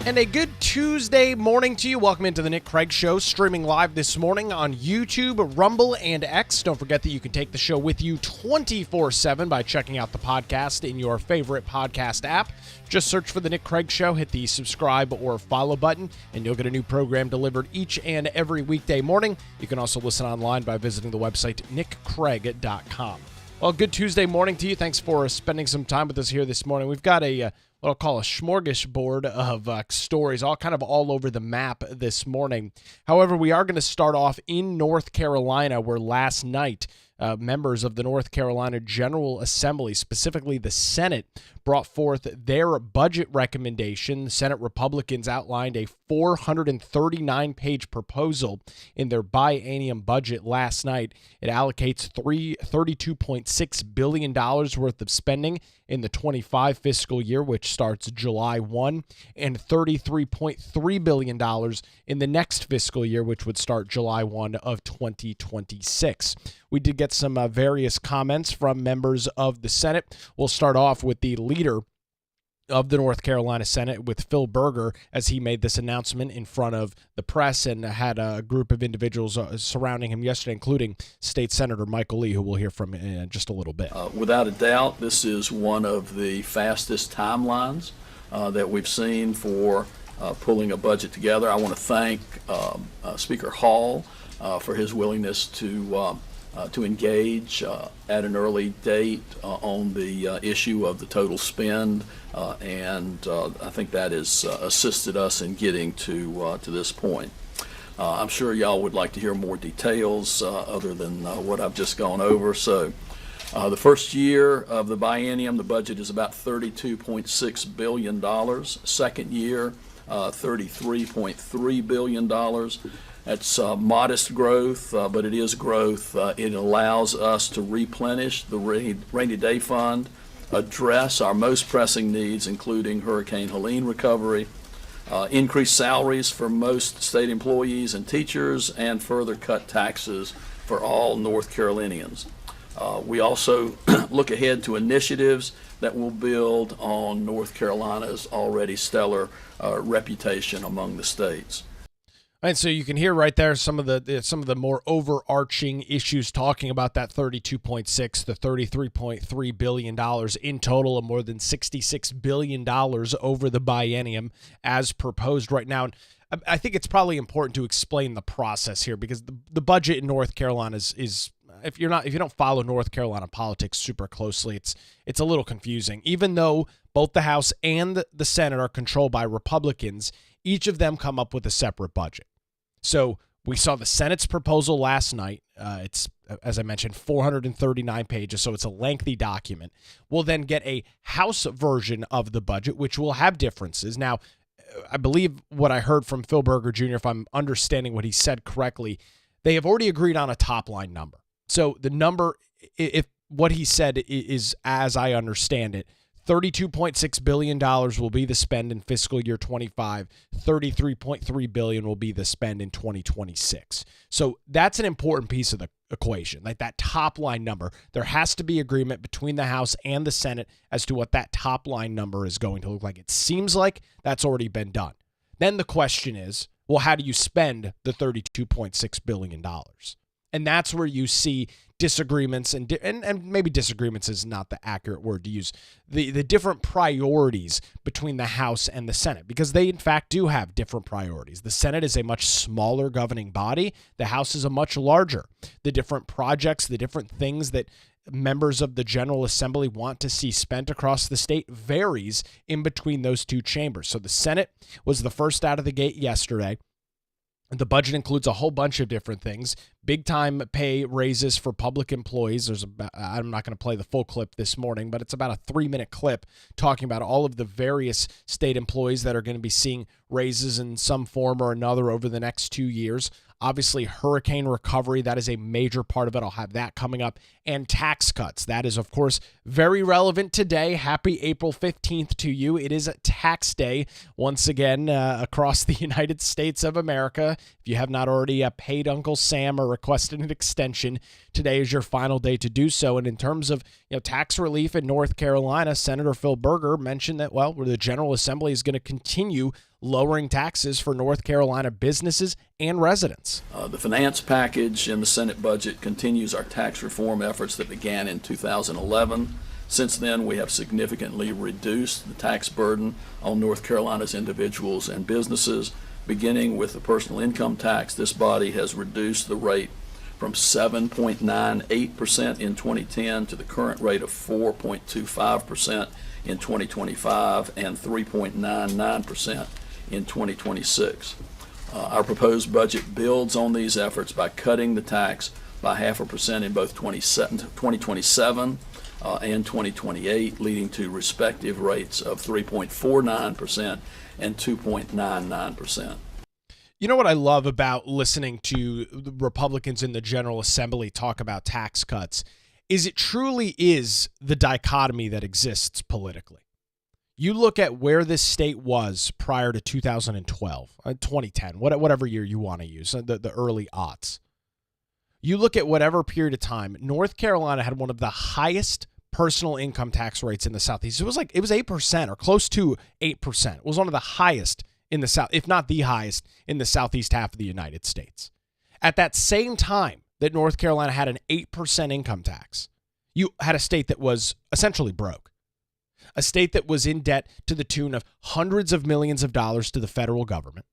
And a good Tuesday morning to you. Welcome into the Nick Craig Show, streaming live this morning on YouTube, Rumble, and X. Don't forget that you can take the show with you 24/7 by checking out the podcast in your favorite podcast app. Just search for the Nick Craig Show, hit the subscribe or follow button, and you'll get a new program delivered each and every weekday morning. You can also listen online by visiting the website nickcraig.com. Well, good Tuesday morning to you. Thanks for spending some time with us here this morning. We've got what I'll call a smorgasbord of stories, all over the map this morning. However, we are going to start off in North Carolina, where last night members of the North Carolina General Assembly, specifically the Senate, brought forth their budget recommendation. The Senate Republicans outlined a 439-page proposal in their biennium budget last night. It allocates $32.6 billion worth of spending in the 25 fiscal year, which starts July 1, and $33.3 billion in the next fiscal year, which would start July 1 of 2026. We did get some various comments from members of the Senate. We'll start off with the leader of the North Carolina Senate, with Phil Berger, as he made this announcement in front of the press and had a group of individuals surrounding him yesterday, including State Senator Michael Lee, who we'll hear from in just a little bit. Without a doubt, this is one of the fastest timelines that we've seen for pulling a budget together. I want to thank Speaker Hall for his willingness to engage at an early date on the issue of the total spend, and I think that has assisted us in getting to this point. I'm sure y'all would like to hear more details other than what I've just gone over. So the first year of the biennium, the budget is about $32.6 billion. Second year, $33.3 billion. That's modest growth, but it is growth. It allows us to replenish the rainy day fund, address our most pressing needs, including Hurricane Helene recovery, increase salaries for most state employees and teachers, and further cut taxes for all North Carolinians. We also look ahead to initiatives that will build on North Carolina's already stellar reputation among the states. And so you can hear right there some of the more overarching issues talking about that 32.6, the $33.3 billion in total, of more than $66 billion over the biennium as proposed right now. And I think it's probably important to explain the process here, because the budget in North Carolina is if you don't follow North Carolina politics super closely, it's a little confusing. Even though both the House and the Senate are controlled by Republicans, each of them come up with a separate budget. So we saw the Senate's proposal last night. It's, as I mentioned, 439 pages, so it's a lengthy document. We'll then get a House version of the budget, which will have differences. Now, I believe what I heard from Phil Berger Jr., if I'm understanding what he said correctly, they have already agreed on a top-line number. So the number, if what he said is, as I understand it, $32.6 billion will be the spend in fiscal year 25. $33.3 billion will be the spend in 2026. So that's an important piece of the equation, like that top line number. There has to be agreement between the House and the Senate as to what that top line number is going to look like. It seems like that's already been done. Then the question is, well, how do you spend the $32.6 billion? And that's where you see disagreements, and maybe disagreements is not the accurate word to use, the different priorities between the House and the Senate, because they in fact do have different priorities. The Senate is a much smaller governing body. The House is a much larger. The different projects, the different things that members of the General Assembly want to see spent across the state varies in between those two chambers. So the Senate was the first out of the gate yesterday. The budget includes a whole bunch of different things. Big-time pay raises for public employees. I'm not going to play the full clip this morning, but it's about a 3-minute clip talking about all of the various state employees that are going to be seeing raises in some form or another over the next 2 years. Obviously, hurricane recovery, that is a major part of it. I'll have that coming up. And tax cuts. That is, of course, very relevant today. Happy April 15th to you. It is a tax day once again across the United States of America. If you have not already paid Uncle Sam or requested an extension, today is your final day to do so. And in terms of tax relief in North Carolina, Senator Phil Berger mentioned that, well, the General Assembly is going to continue lowering taxes for North Carolina businesses and residents. The finance package in the Senate budget continues our tax reform efforts that began in 2011. Since then, we have significantly reduced the tax burden on North Carolina's individuals and businesses. Beginning with the personal income tax, this body has reduced the rate from 7.98% in 2010 to the current rate of 4.25% in 2025 and 3.99% in 2026. Our proposed budget builds on these efforts by cutting the tax by 0.5% in both 2027 and 2028, leading to respective rates of 3.49% and 2.99%. You know what I love about listening to the Republicans in the General Assembly talk about tax cuts is it truly is the dichotomy that exists politically. You look at where this state was prior to 2012, 2010, whatever year you want to use, the early aughts. You look at whatever period of time, North Carolina had one of the highest personal income tax rates in the Southeast. It was 8% or close to 8%. It was one of the highest in the South, if not the highest in the Southeast half of the United States. At that same time that North Carolina had an 8% income tax, you had a state that was essentially broke, a state that was in debt to the tune of hundreds of millions of dollars to the federal government,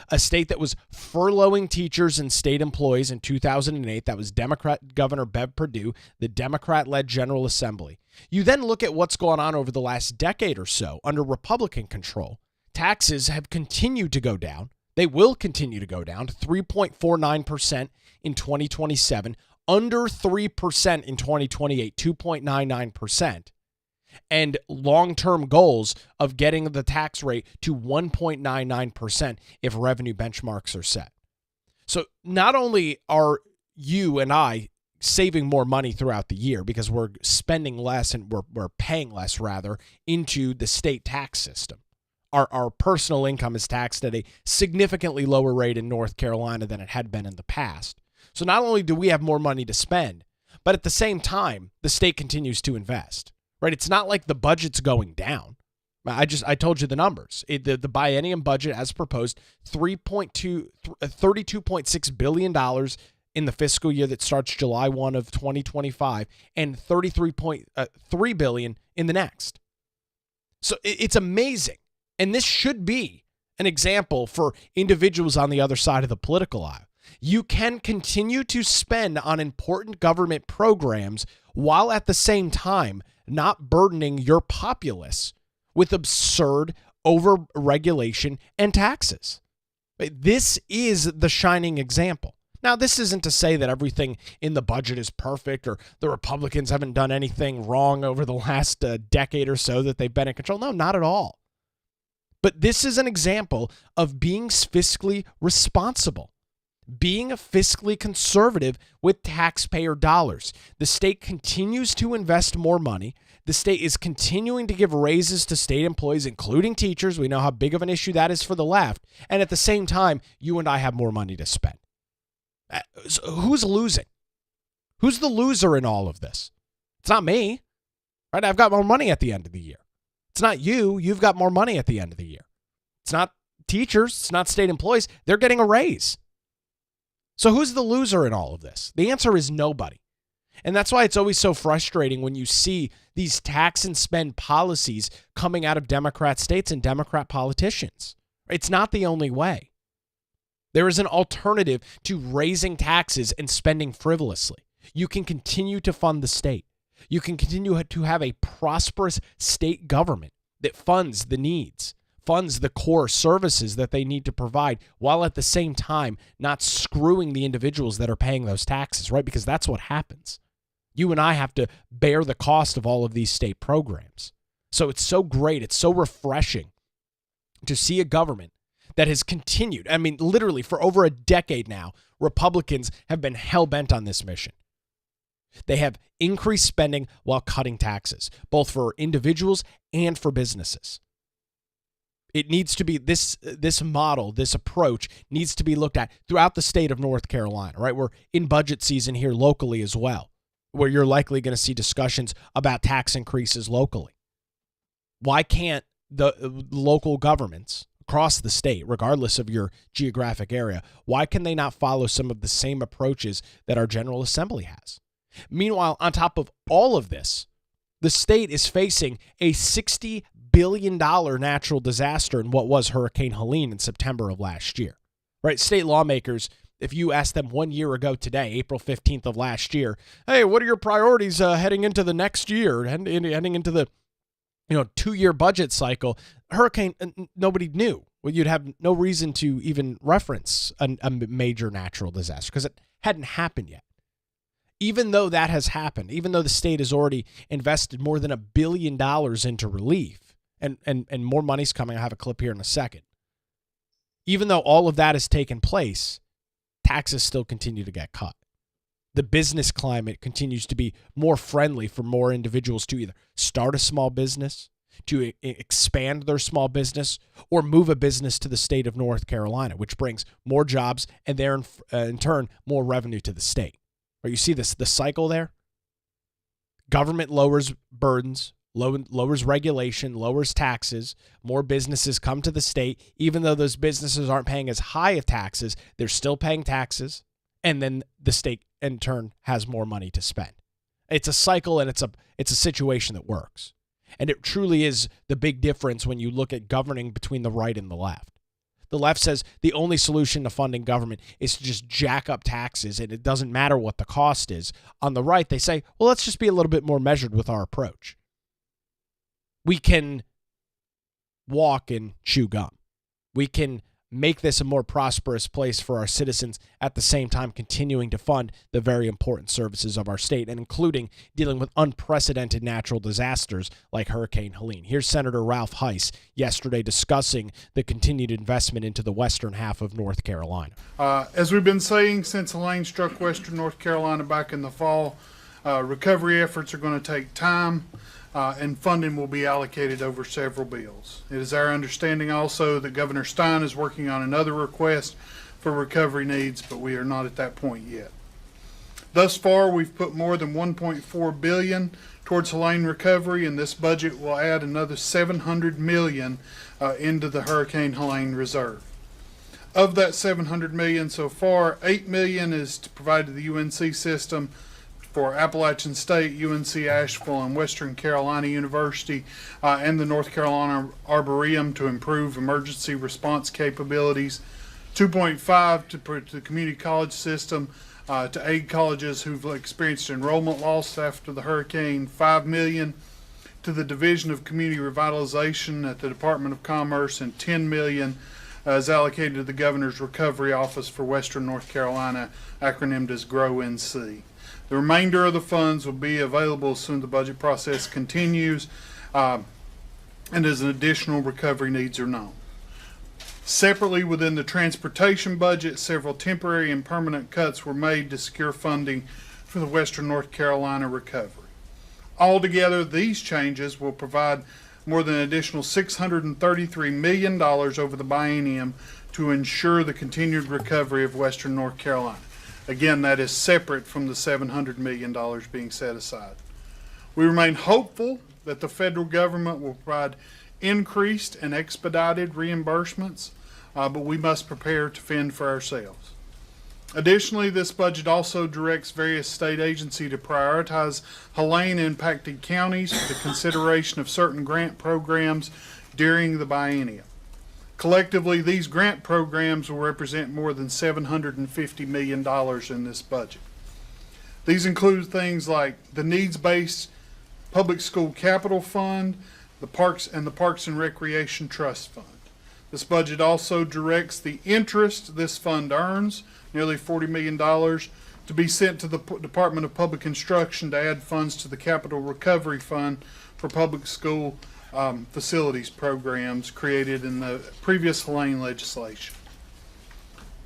a state that was furloughing teachers and state employees in 2008. That was Democrat Governor Bev Perdue, the Democrat-led General Assembly. You then look at what's gone on over the last decade or so under Republican control. Taxes have continued to go down. They will continue to go down to 3.49% in 2027, under 3% in 2028, 2.99%, and long-term goals of getting the tax rate to 1.99% if revenue benchmarks are set. So not only are you and I saving more money throughout the year because we're spending less and we're paying less, rather, into the state tax system. Our personal income is taxed at a significantly lower rate in North Carolina than it had been in the past. So not only do we have more money to spend, but at the same time, the state continues to invest, right? It's not like the budget's going down. I told you the numbers. The biennium budget as proposed, $32.6 billion in the fiscal year that starts July 1 of 2025 and $33.3 billion in the next. So it's amazing. And this should be an example for individuals on the other side of the political aisle. You can continue to spend on important government programs while at the same time not burdening your populace with absurd over-regulation and taxes. This is the shining example. Now, this isn't to say that everything in the budget is perfect or the Republicans haven't done anything wrong over the last decade or so that they've been in control. No, not at all. But this is an example of being fiscally responsible, being fiscally conservative with taxpayer dollars. The state continues to invest more money. The state is continuing to give raises to state employees, including teachers. We know how big of an issue that is for the left. And at the same time, you and I have more money to spend. So who's losing? Who's the loser in all of this? It's not me, right? I've got more money at the end of the year. It's not you. You've got more money at the end of the year. It's not teachers. It's not state employees. They're getting a raise. So who's the loser in all of this? The answer is nobody. And that's why it's always so frustrating when you see these tax and spend policies coming out of Democrat states and Democrat politicians. It's not the only way. There is an alternative to raising taxes and spending frivolously. You can continue to fund the state. You can continue to have a prosperous state government that funds the needs, funds the core services that they need to provide, while at the same time not screwing the individuals that are paying those taxes, right? Because that's what happens. You and I have to bear the cost of all of these state programs. So it's so great, it's so refreshing to see a government that has continued. I mean, literally for over a decade now, Republicans have been hell-bent on this mission. They have increased spending while cutting taxes, both for individuals and for businesses. It needs to be this model, this approach needs to be looked at throughout the state of North Carolina, right? We're in budget season here locally as well, where you're likely going to see discussions about tax increases locally. Why can't the local governments across the state, regardless of your geographic area, why can they not follow some of the same approaches that our General Assembly has? Meanwhile, on top of all of this, the state is facing a $60 billion natural disaster in what was Hurricane Helene in September of last year. Right? State lawmakers, if you asked them 1 year ago today, April 15th of last year, hey, what are your priorities heading into the next year, heading into the 2-year budget cycle? Hurricane, nobody knew. Well, you'd have no reason to even reference a major natural disaster because it hadn't happened yet. Even though that has happened, even though the state has already invested more than $1 billion into relief, and more money's coming, I have a clip here in a second. Even though all of that has taken place, taxes still continue to get cut. The business climate continues to be more friendly for more individuals to either start a small business, to expand their small business, or move a business to the state of North Carolina, which brings more jobs and there in turn more revenue to the state. Or you see the cycle there? Government lowers burdens, lowers regulation, lowers taxes. More businesses come to the state. Even though those businesses aren't paying as high of taxes, they're still paying taxes. And then the state, in turn, has more money to spend. It's a cycle, and it's a situation that works. And it truly is the big difference when you look at governing between the right and the left. The left says the only solution to funding government is to just jack up taxes, and it doesn't matter what the cost is. On the right, they say, well, let's just be a little bit more measured with our approach. We can walk and chew gum. We can make this a more prosperous place for our citizens, at the same time continuing to fund the very important services of our state, and including dealing with unprecedented natural disasters like Hurricane Helene. Here's Senator Ralph Heiss yesterday discussing the continued investment into the western half of North Carolina. As we've been saying since Helene struck western North Carolina back in the fall, recovery efforts are going to take time. And funding will be allocated over several bills. It is our understanding also that Governor Stein is working on another request for recovery needs, but we are not at that point yet. Thus far, we've put more than $1.4 billion towards Helene recovery, and this budget will add another $700 million into the Hurricane Helene reserve. Of that $700 million so far, $8 million is to provide to the UNC system for Appalachian State, UNC Asheville, and Western Carolina University, and the North Carolina Arboretum to improve emergency response capabilities. 2.5 to the community college system to aid colleges who've experienced enrollment loss after the hurricane. $5 million to the Division of Community Revitalization at the Department of Commerce, and $10 million is allocated to the Governor's Recovery Office for Western North Carolina, acronymed as GROW-NC. The remainder of the funds will be available as soon as the budget process continues, and as an additional recovery needs are known. Separately, within the transportation budget, several temporary and permanent cuts were made to secure funding for the Western North Carolina recovery. Altogether, these changes will provide more than an additional $633 million over the biennium to ensure the continued recovery of Western North Carolina. Again, that is separate from the $700 million being set aside. We remain hopeful that the federal government will provide increased and expedited reimbursements, but we must prepare to fend for ourselves. Additionally, this budget also directs various state agencies to prioritize Helene-impacted counties for the consideration of certain grant programs during the biennium. Collectively, these grant programs will represent more than $750 million in this budget. These include things like the Needs-Based Public School Capital Fund, the Parks and Recreation Trust Fund. This budget also directs the interest this fund earns, nearly $40 million, to be sent to the Department of Public Instruction to add funds to the Capital Recovery Fund for public school facilities programs created in the previous Helene legislation.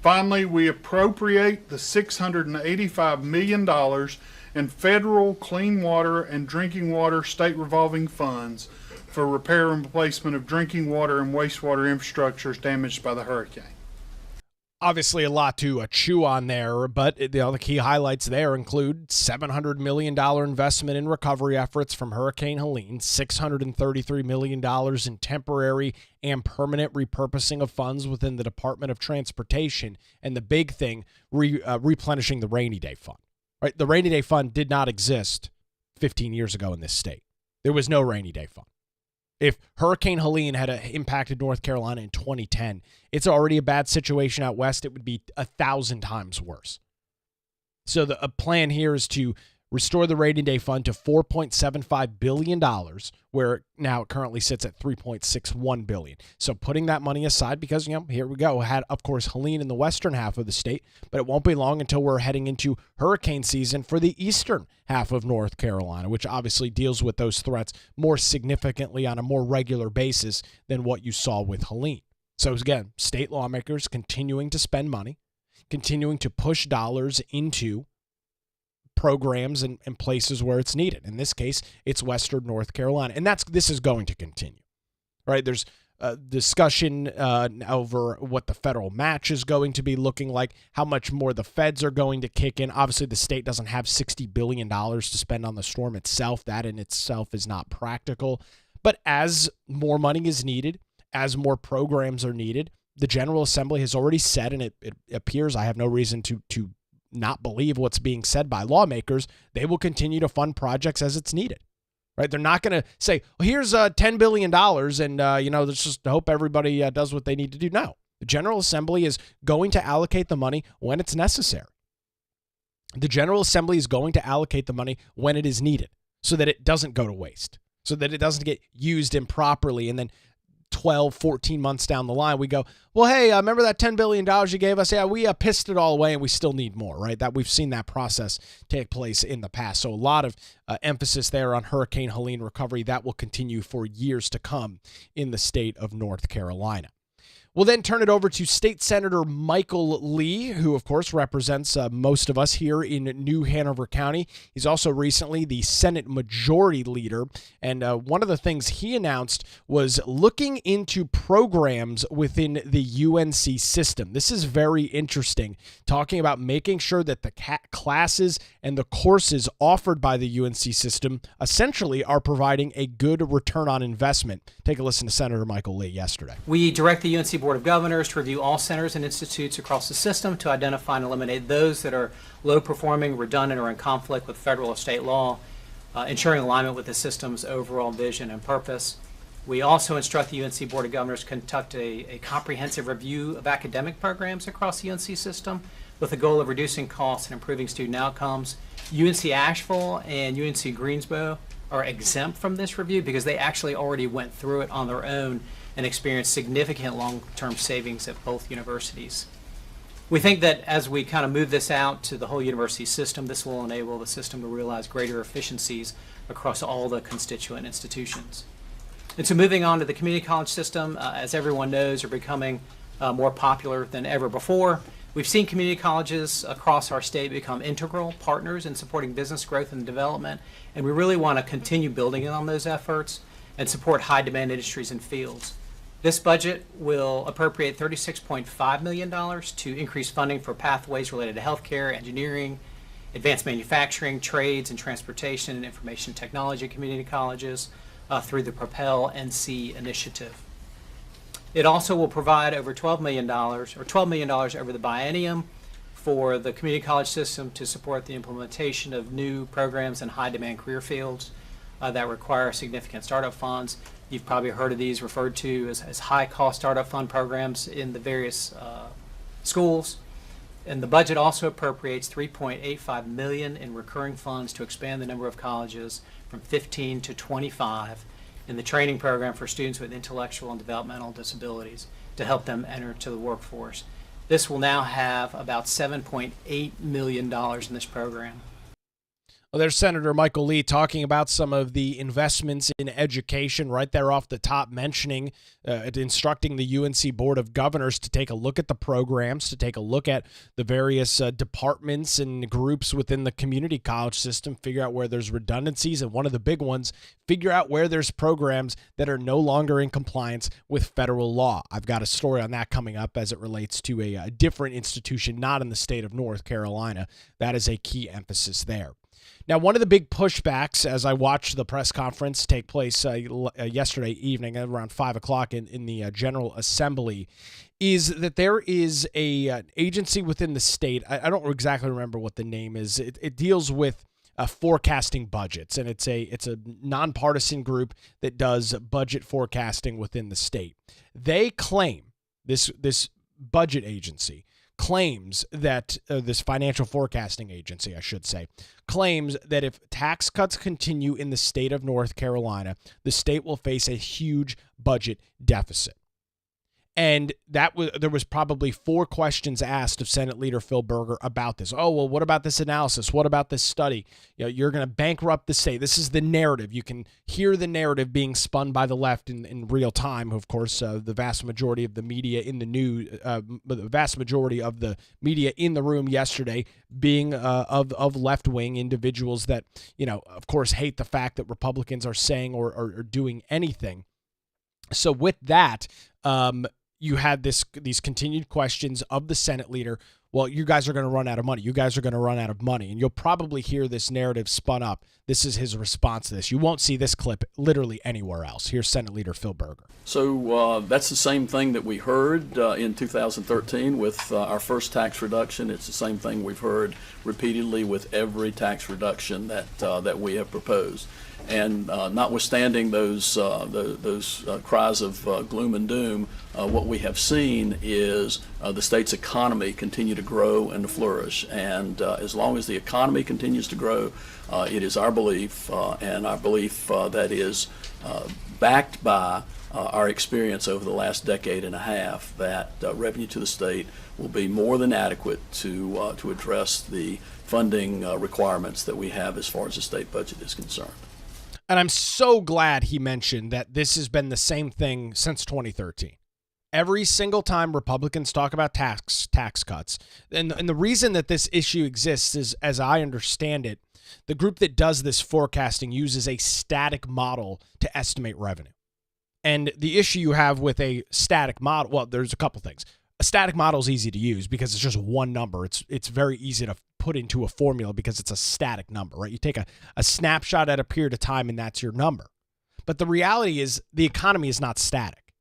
Finally, we appropriate the $685 million in federal clean water and drinking water state revolving funds for repair and replacement of drinking water and wastewater infrastructures damaged by the hurricane. Obviously, a lot to chew on there, but the key highlights there include $700 million investment in recovery efforts from Hurricane Helene, $633 million in temporary and permanent repurposing of funds within the Department of Transportation, and the big thing, replenishing the rainy day fund. Right? The rainy day fund did not exist 15 years ago in this state. There was no rainy day fund. If Hurricane Helene had impacted North Carolina in 2010, it's already a bad situation out west. It would be 1,000 times worse. So the plan here is to restore the rainy day fund to $4.75 billion, where now it currently sits at $3.61 billion. So putting that money aside because, here we go. Had, of course, Helene in the western half of the state, but it won't be long until we're heading into hurricane season for the eastern half of North Carolina, which obviously deals with those threats more significantly on a more regular basis than what you saw with Helene. So again, state lawmakers continuing to spend money, continuing to push dollars into programs and places where it's needed. In this case, it's Western North Carolina. And this is going to continue, right? There's a discussion over what the federal match is going to be looking like, how much more the feds are going to kick in. Obviously, the state doesn't have $60 billion to spend on the storm itself. That in itself is not practical. But as more money is needed, as more programs are needed, the General Assembly has already said, and it appears, I have no reason to not believe what's being said by lawmakers, they will continue to fund projects as it's needed, right? They're not going to say, well, here's $10 billion and, let's just hope everybody does what they need to do. No, the General Assembly is going to allocate the money when it's necessary. The General Assembly is going to allocate the money when it is needed so that it doesn't go to waste, so that it doesn't get used improperly. And then 12, 14 months down the line, we go, well, hey, remember that $10 billion you gave us? Yeah, we pissed it all away and we still need more, right? That we've seen that process take place in the past. So a lot of emphasis there on Hurricane Helene recovery. That will continue for years to come in the state of North Carolina. We'll then turn it over to State Senator Michael Lee, who, of course, represents most of us here in New Hanover County. He's also recently the Senate Majority Leader. And one of the things he announced was looking into programs within the UNC system. This is very interesting, talking about making sure that the classes and the courses offered by the UNC system essentially are providing a good return on investment. Take a listen to Senator Michael Lee yesterday. We direct the UNC Board of Governors to review all centers and institutes across the system to identify and eliminate those that are low performing, redundant, or in conflict with federal or state law, ensuring alignment with the system's overall vision and purpose. We also instruct the UNC Board of Governors to conduct a comprehensive review of academic programs across the UNC system with the goal of reducing costs and improving student outcomes. UNC Asheville and UNC Greensboro are exempt from this review because they actually already went through it on their own and experienced significant long-term savings at both universities. We think that as we kind of move this out to the whole university system, this will enable the system to realize greater efficiencies across all the constituent institutions. And so moving on to the community college system, as everyone knows, are becoming more popular than ever before. We've seen community colleges across our state become integral partners in supporting business growth and development, and we really want to continue building on those efforts and support high-demand industries and fields. This budget will appropriate $36.5 million to increase funding for pathways related to healthcare, engineering, advanced manufacturing, trades, and transportation and information technology community colleges through the Propel NC initiative. It also will provide over $12 million over the biennium for the community college system to support the implementation of new programs in high-demand career fields that require significant startup funds. You've probably heard of these referred to as high-cost startup fund programs in the various schools. And the budget also appropriates $3.85 million in recurring funds to expand the number of colleges from 15 to 25 in the training program for students with intellectual and developmental disabilities to help them enter to the workforce. This will now have about $7.8 million in this program. Well, there's Senator Michael Lee talking about some of the investments in education right there off the top, mentioning, instructing the UNC Board of Governors to take a look at the programs, to take a look at the various departments and groups within the community college system, figure out where there's redundancies, and one of the big ones, figure out where there's programs that are no longer in compliance with federal law. I've got a story on that coming up as it relates to a different institution, not in the state of North Carolina. That is a key emphasis there. Now, one of the big pushbacks as I watched the press conference take place yesterday evening at around 5 o'clock in the General Assembly is that there is an agency within the state. I don't exactly remember what the name is. It deals with forecasting budgets, and it's a nonpartisan group that does budget forecasting within the state. They claim, this budget agency claims that this financial forecasting agency, I should say, claims that if tax cuts continue in the state of North Carolina, the state will face a huge budget deficit. And there was probably 4 questions asked of Senate Leader Phil Berger about this. Oh, well, what about this analysis? What about this study? You're going to bankrupt the state. This is the narrative. You can hear the narrative being spun by the left in real time. Of course, the vast majority of the media in the news, the vast majority of the media in the room yesterday being of left-wing individuals that, of course, hate the fact that Republicans are saying or doing anything. So with that, you had these continued questions of the Senate leader. Well, you guys are going to run out of money. You guys are going to run out of money. And you'll probably hear this narrative spun up. This is his response to this. You won't see this clip literally anywhere else. Here's Senate Leader Phil Berger. So that's the same thing that we heard in 2013 with our first tax reduction. It's the same thing we've heard repeatedly with every tax reduction that we have proposed. And notwithstanding those cries of gloom and doom, what we have seen is the state's economy continue to grow and to flourish. And as long as the economy continues to grow, it is our belief, and our belief that is backed by our experience over the last decade and a half, that revenue to the state will be more than adequate to address the funding requirements that we have as far as the state budget is concerned. And I'm so glad he mentioned that this has been the same thing since 2013. Every single time Republicans talk about tax cuts, and the reason that this issue exists is, as I understand it, the group that does this forecasting uses a static model to estimate revenue. And the issue you have with a static model, well, there's a couple things. A static model is easy to use because it's just one number. It's very easy to put into a formula because it's a static number, right? You take a snapshot at a period of time and that's your number. But the reality is the economy is not static,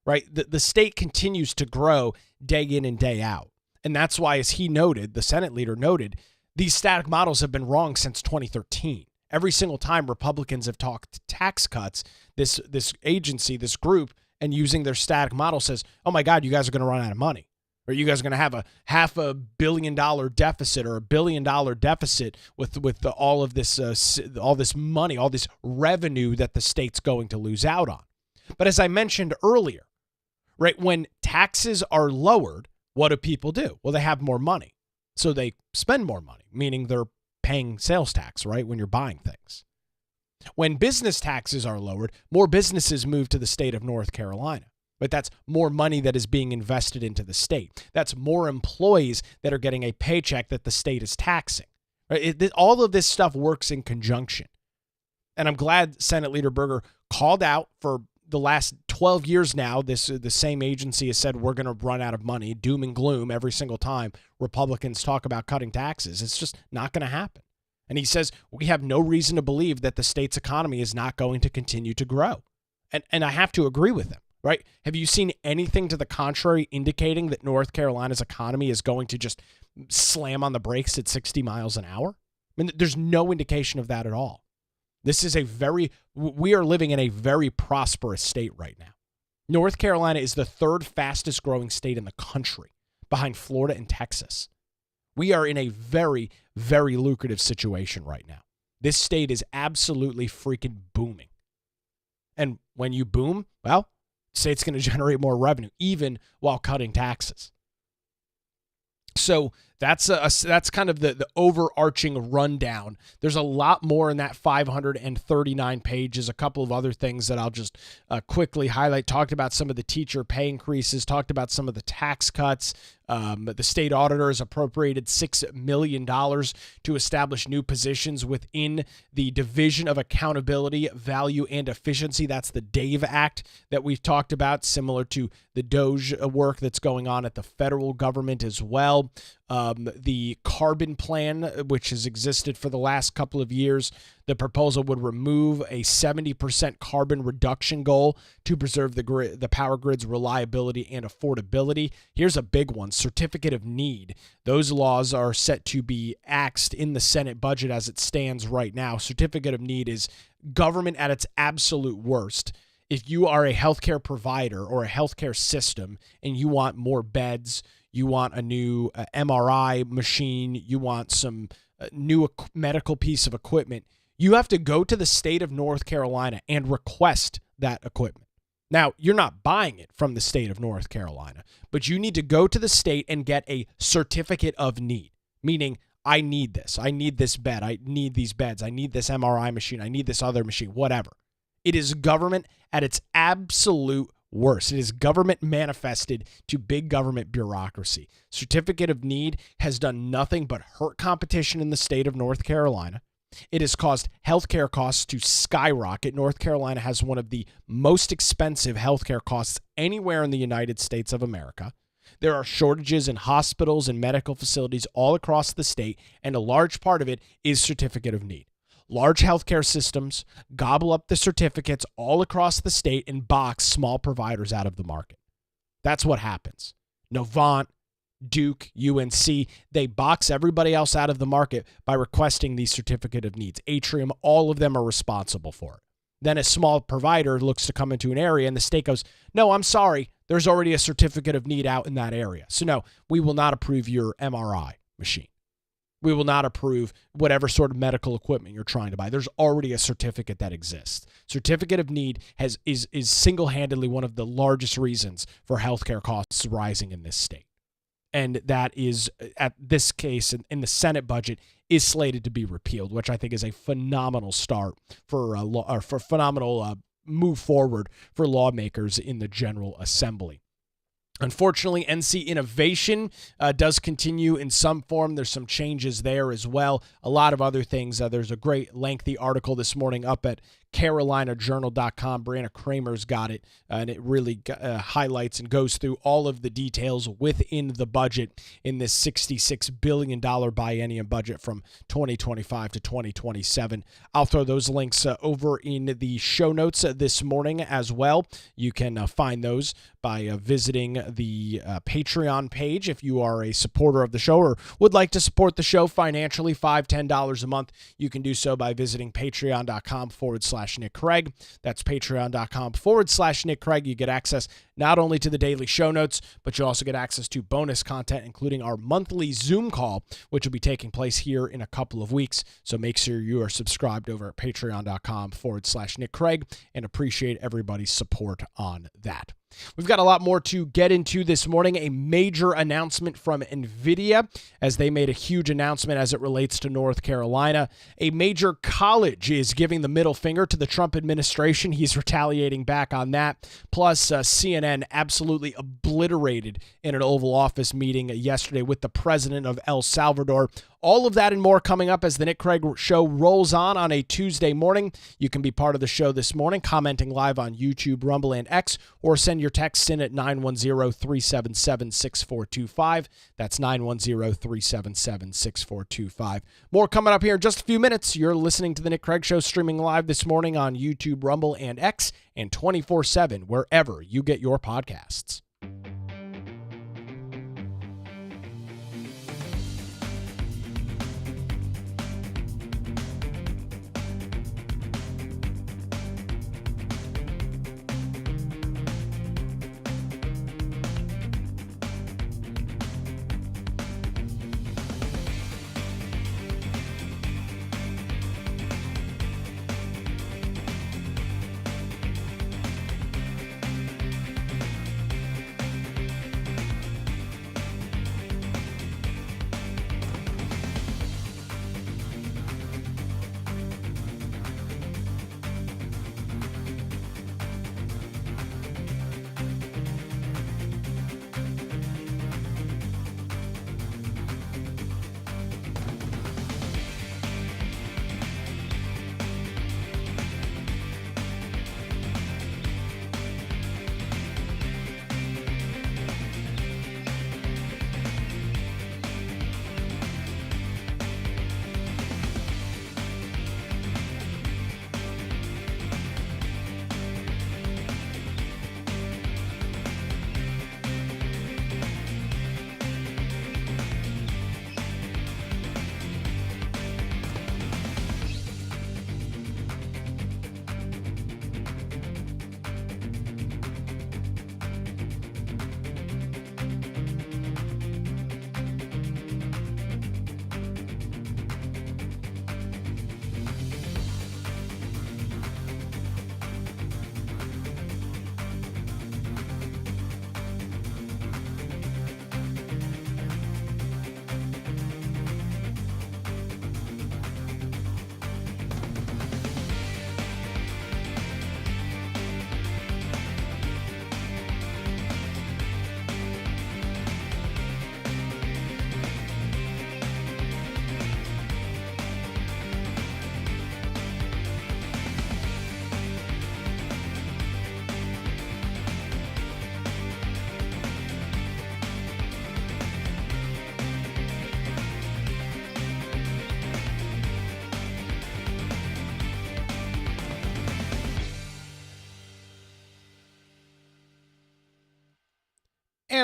right? The state continues to grow day in and day out. And that's why, as he noted, the Senate leader noted, these static models have been wrong since 2013. Every single time Republicans have talked tax cuts, this agency, this group, and using their static model says, oh my God, you guys are going to run out of money. Or you guys are going to have a $500 million deficit or $1 billion deficit with all of this money, all this revenue that the state's going to lose out on. But as I mentioned earlier, right, when taxes are lowered, what do people do? Well, they have more money. So they spend more money, meaning they're paying sales tax, right, when you're buying things. When business taxes are lowered, more businesses move to the state of North Carolina. But that's more money that is being invested into the state. That's more employees that are getting a paycheck that the state is taxing. Right? All of this stuff works in conjunction. And I'm glad Senate Leader Berger called out for the last 12 years now. The same agency has said we're going to run out of money, doom and gloom every single time Republicans talk about cutting taxes. It's just not going to happen. And he says we have no reason to believe that the state's economy is not going to continue to grow. And I have to agree with him. Right? Have you seen anything to the contrary indicating that North Carolina's economy is going to just slam on the brakes at 60 miles an hour? I mean, there's no indication of that at all. We are living in a very prosperous state right now. North Carolina is the 3rd fastest growing state in the country, behind Florida and Texas. We are in a very, very lucrative situation right now. This state is absolutely freaking booming. And when you boom, well, state's going to generate more revenue, even while cutting taxes. So That's kind of the overarching rundown. There's a lot more in that 539 pages. A couple of other things that I'll just quickly highlight. Talked about some of the teacher pay increases. Talked about some of the tax cuts. The state auditor has appropriated $6 million to establish new positions within the Division of Accountability, Value, and Efficiency. That's the DAVE Act that we've talked about, similar to the DOGE work that's going on at the federal government as well. The carbon plan, which has existed for the last couple of years, the proposal would remove a 70% carbon reduction goal to preserve the power grid's reliability and affordability. Here's a big one, certificate of need. Those laws are set to be axed in the Senate budget as it stands right now. Certificate of need is government at its absolute worst. If you are a healthcare provider or a healthcare system and you want more beds, you want a new MRI machine, you want some new medical piece of equipment, you have to go to the state of North Carolina and request that equipment. Now, you're not buying it from the state of North Carolina, but you need to go to the state and get a certificate of need, meaning I need this. I need this bed. I need these beds. I need this MRI machine. I need this other machine, whatever. It is government at its absolute worst. It is government manifested to big government bureaucracy. Certificate of need has done nothing but hurt competition in the state of North Carolina. It has caused healthcare costs to skyrocket. North Carolina has one of the most expensive healthcare costs anywhere in the United States of America. There are shortages in hospitals and medical facilities all across the state, and a large part of it is certificate of need. Large healthcare systems gobble up the certificates all across the state and box small providers out of the market. That's what happens. Novant, Duke, UNC, they box everybody else out of the market by requesting these certificate of needs. Atrium, all of them are responsible for it. Then a small provider looks to come into an area and the state goes, no, I'm sorry, there's already a certificate of need out in that area. So no, we will not approve your MRI machine. We will not approve whatever sort of medical equipment you're trying to buy. There's already a certificate that exists. Certificate of need is single-handedly one of the largest reasons for healthcare costs rising in this state. And that is, at this case, in the Senate budget, is slated to be repealed, which I think is a phenomenal start for phenomenal move forward for lawmakers in the General Assembly. Unfortunately, NC Innovation does continue in some form. There's some changes there as well. A lot of other things. There's a great lengthy article this morning up at CarolinaJournal.com. Brianna Kramer's got it, and it really highlights and goes through all of the details within the budget in this $66 billion biennium budget from 2025 to 2027. I'll throw those links over in the show notes this morning as well. You can find those by visiting the Patreon page if you are a supporter of the show or would like to support the show financially, $5, $10 a month. You can do so by visiting patreon.com/Nick Craig. That's patreon.com/Nick Craig. You get access not only to the daily show notes, but you also get access to bonus content, including our monthly Zoom call, which will be taking place here in a couple of weeks. So make sure you are subscribed over at patreon.com/Nick Craig and appreciate everybody's support on that. We've got a lot more to get into this morning. A major announcement from Nvidia as they made a huge announcement as it relates to North Carolina. A major college is giving the middle finger to the Trump administration. He's retaliating back on that. Plus, CNN absolutely obliterated in an Oval Office meeting yesterday with the president of El Salvador. All of that and more coming up as the Nick Craig Show rolls on a Tuesday morning. You can be part of the show this morning, commenting live on YouTube, Rumble, and X, or send your texts in at 910-377-6425. That's 910-377-6425. More coming up here in just a few minutes. You're listening to the Nick Craig Show streaming live this morning on YouTube, Rumble, and X, and 24/7 wherever you get your podcasts.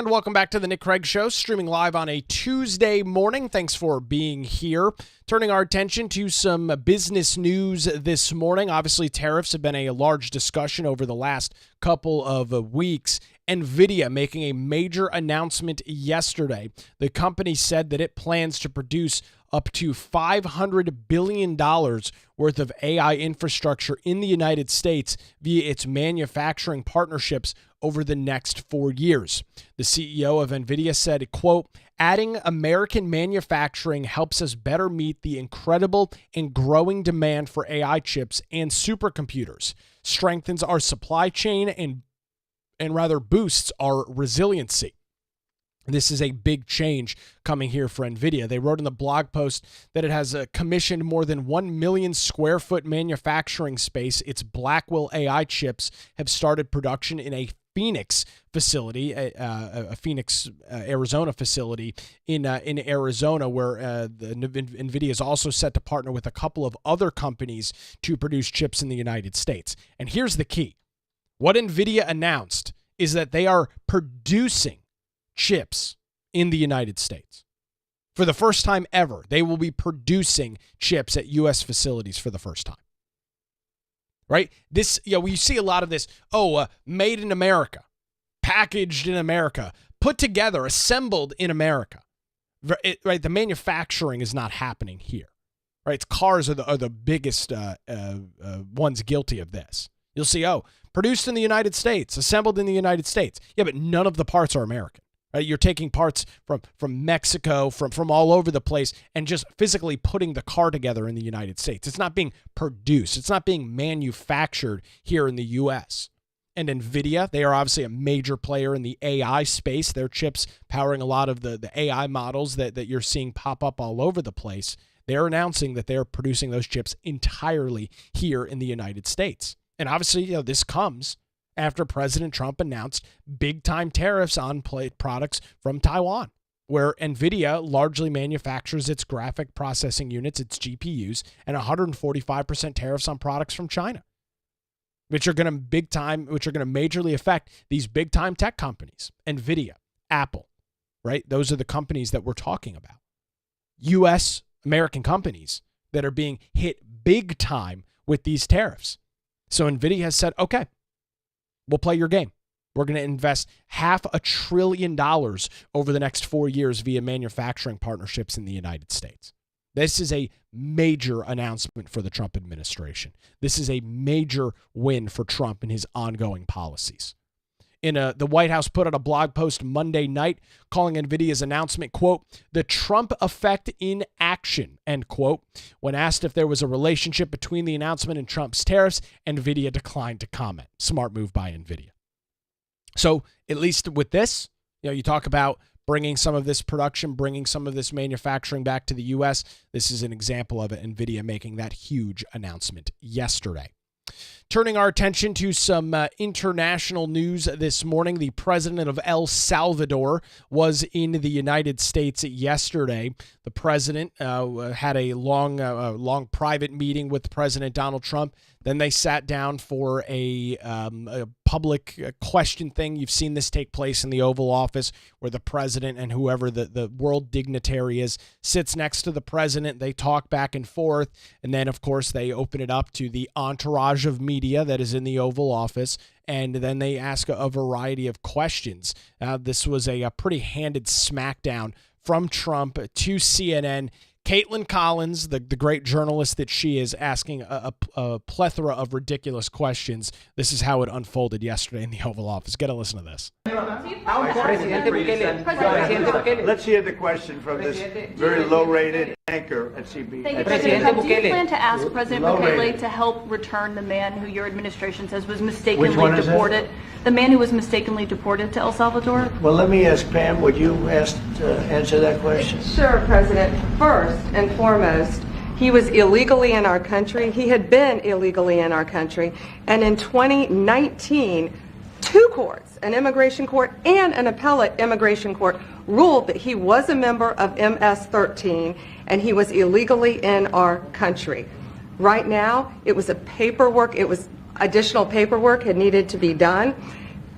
And welcome back to the Nick Craig Show, streaming live on a Tuesday morning. Thanks for being here. Turning our attention to some business news this morning. Obviously, tariffs have been a large discussion over the last couple of weeks. Nvidia making a major announcement yesterday. The company said that it plans to produce up to $500 billion worth of AI infrastructure in the United States via its manufacturing partnerships over the next 4 years. The CEO of Nvidia said, quote, "Adding American manufacturing helps us better meet the incredible and growing demand for AI chips and supercomputers, strengthens our supply chain and rather boosts our resiliency." This is a big change coming here for Nvidia. They wrote in the blog post that it has commissioned more than 1 million square foot manufacturing space. Its Blackwell AI chips have started production in a Phoenix facility, a Phoenix, Arizona facility in Arizona, where Nvidia is also set to partner with a couple of other companies to produce chips in the United States. And here's the key. What Nvidia announced is that they are producing chips in the United States. For the first time ever, they will be producing chips at U.S. facilities for the first time. Right? This, we see a lot of this, made in America, packaged in America, put together, assembled in America. Right? The manufacturing is not happening here. Right? Cars are the biggest ones guilty of this. You'll see, produced in the United States, assembled in the United States. Yeah, but none of the parts are American. Right? You're taking parts from Mexico, from all over the place, and just physically putting the car together in the United States. It's not being produced. It's not being manufactured here in the U.S. And Nvidia, they are obviously a major player in the AI space. Their chips powering a lot of the AI models that you're seeing pop up all over the place. They're announcing that they're producing those chips entirely here in the United States. And obviously, this comes after President Trump announced big-time tariffs on products from Taiwan, where Nvidia largely manufactures its graphic processing units, its GPUs, and 145% tariffs on products from China, which are going to majorly affect these big-time tech companies, Nvidia, Apple, right? Those are the companies that we're talking about. U.S. American companies that are being hit big time with these tariffs. So Nvidia has said, okay, we'll play your game. We're going to invest $500 billion over the next 4 years via manufacturing partnerships in the United States. This is a major announcement for the Trump administration. This is a major win for Trump and his ongoing policies. The White House put out a blog post Monday night calling Nvidia's announcement, quote, "the Trump effect in action," end quote. When asked if there was a relationship between the announcement and Trump's tariffs, Nvidia declined to comment. Smart move by Nvidia. So at least with this, you talk about bringing some of this production, bringing some of this manufacturing back to the U.S. This is an example of it, Nvidia making that huge announcement yesterday. Turning our attention to some international news this morning, the president of El Salvador was in the United States yesterday. The president had a long private meeting with President Donald Trump. Then they sat down for a public question thing. You've seen this take place in the Oval Office where the president and whoever the world dignitary is sits next to the president. They talk back and forth. And then, of course, they open it up to the entourage of media that is in the Oval Office. And then they ask a variety of questions. This was a pretty handed smackdown from Trump to CNN. Caitlin Collins, the great journalist that she is, asking a plethora of ridiculous questions. This is how it unfolded yesterday in the Oval Office. Get a listen to this. Let's hear the question from this very low-rated anchor at CB. Thank you, President. Do you plan to ask President Bukele to help return the man who your administration says was mistakenly deported? The man who was mistakenly deported to El Salvador? Well, let me ask Pam, would you answer that question? Sure, President. First and foremost, he was illegally in our country. He had been illegally in our country. And in 2019, two courts, an immigration court and an appellate immigration court, ruled that he was a member of MS-13 and he was illegally in our country. Right now, it was additional paperwork had needed to be done.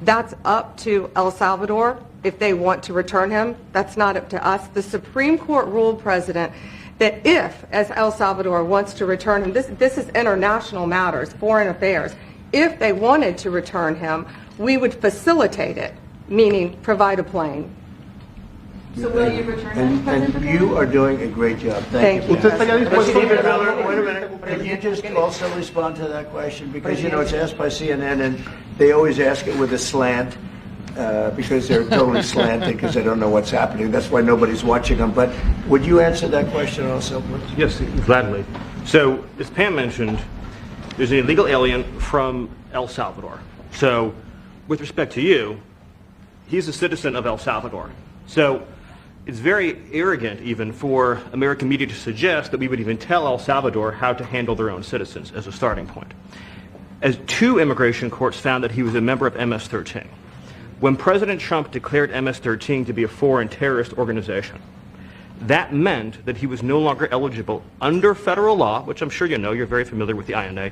That's up to El Salvador if they want to return him. That's not up to us. The Supreme Court ruled, President, that if, as El Salvador wants to return him, this is international matters, foreign affairs, if they wanted to return him, we would facilitate it, meaning provide a plane. So will you return him, President And Bukele? you are doing a great job. Thank you. Usted estaría dispuesto Stephen a Miller, retirarlo? wait a minute. Can you just also respond to that question? Because, you know, it's asked by CNN, and they always ask it with a slant, because they're totally slanted, because they don't know what's happening. That's why nobody's watching them. But would you answer that question also, please? Yes, gladly. So, as Pam mentioned, there's an illegal alien from El Salvador. So, with respect to you, he's a citizen of El Salvador. So, it's very arrogant even for American media to suggest that we would even tell El Salvador how to handle their own citizens as a starting point. As 2 immigration courts found that he was a member of MS-13. When President Trump declared MS-13 to be a foreign terrorist organization, that meant that he was no longer eligible under federal law, which I'm sure you know, you're very familiar with the INA,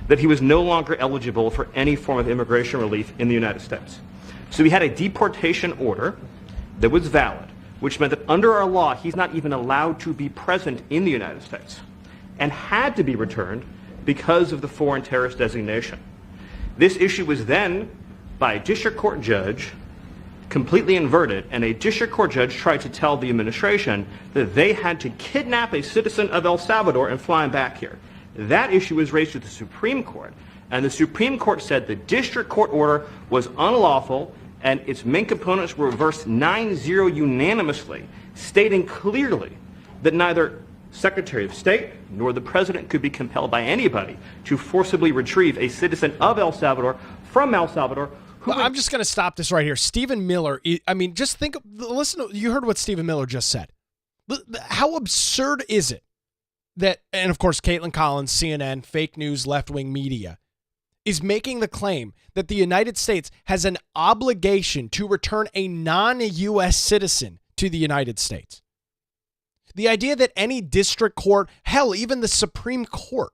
that he was no longer eligible for any form of immigration relief in the United States. So he had a deportation order that was valid, which meant that under our law, he's not even allowed to be present in the United States and had to be returned because of the foreign terrorist designation. This issue was then, by a district court judge, completely inverted, and a district court judge tried to tell the administration that they had to kidnap a citizen of El Salvador and fly him back here. That issue was raised to the Supreme Court, and the Supreme Court said the district court order was unlawful, and its main components were reversed 9-0 unanimously, stating clearly that neither Secretary of State nor the President could be compelled by anybody to forcibly retrieve a citizen of El Salvador from El Salvador. Well, I'm just going to stop this right here. Stephen Miller, I mean, just think, listen, you heard what Stephen Miller just said. How absurd is it that, and of course, Caitlin Collins, CNN, fake news, left-wing media, is making the claim that the United States has an obligation to return a non-U.S. citizen to the United States. The idea that any district court, hell, even the Supreme Court,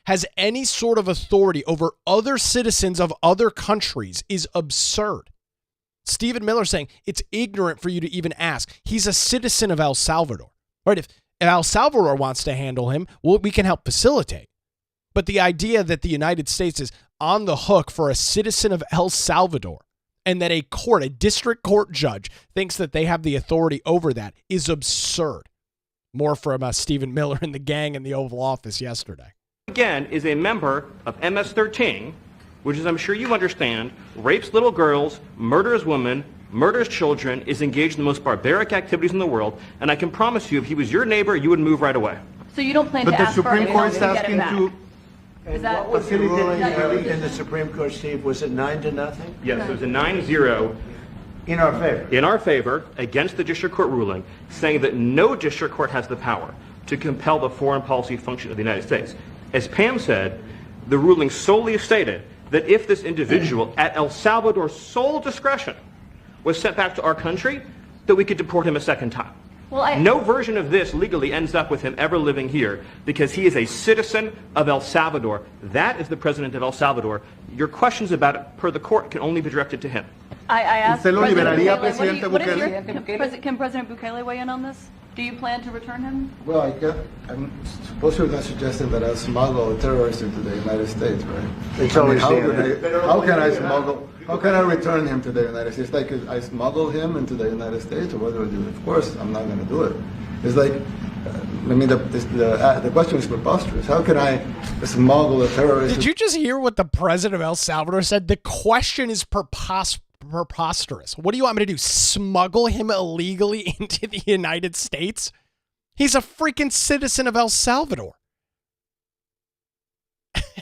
has any sort of authority over other citizens of other countries is absurd. Stephen Miller saying it's ignorant for you to even ask. He's a citizen of El Salvador. Right? If El Salvador wants to handle him, well, we can help facilitate. But the idea that the United States is on the hook for a citizen of El Salvador and that a court, a district court judge, thinks that they have the authority over that is absurd. More from Stephen Miller and the gang in the Oval Office yesterday. Again, is a member of MS-13, which, as I'm sure you understand, rapes little girls, murders women, murders children, is engaged in the most barbaric activities in the world, and I can promise you, if he was your neighbor, you would move right away. So you don't plan But to the ask for Supreme anything Court's to get asking him back? to. Is that What was the ruling that- in the Supreme Court, Steve? Was it 9-0? Yes, it was a 9-0 In our favor. in our favor against the district court ruling, saying that no district court has the power to compel the foreign policy function of the United States. As Pam said, the ruling solely stated that if this individual, at El Salvador's sole discretion, was sent back to our country, that we could deport him a second time. Well, No version of this legally ends up with him ever living here because he is a citizen of El Salvador. That is the president of El Salvador. Your questions about it, per the court, can only be directed to him. I asked ¿Usted lo President liberaría, Bukele, Presidente what is Bukele? can President Bukele weigh in on this? Do you plan to return him? Well, I'm suppose you're not suggesting that I smuggle a terrorist into the United States, right? It's I mean, always how CNN. can I smuggle? How can I return him to the United States? Like I smuggle him into the United States, or what do I do? Of course, I'm not going to do it. It's like, I mean, the question is preposterous. How can I smuggle a terrorist? Did you just hear what the president of El Salvador said? The question is preposterous. What do you want me to do? Smuggle him illegally into the United States? He's a freaking citizen of El Salvador.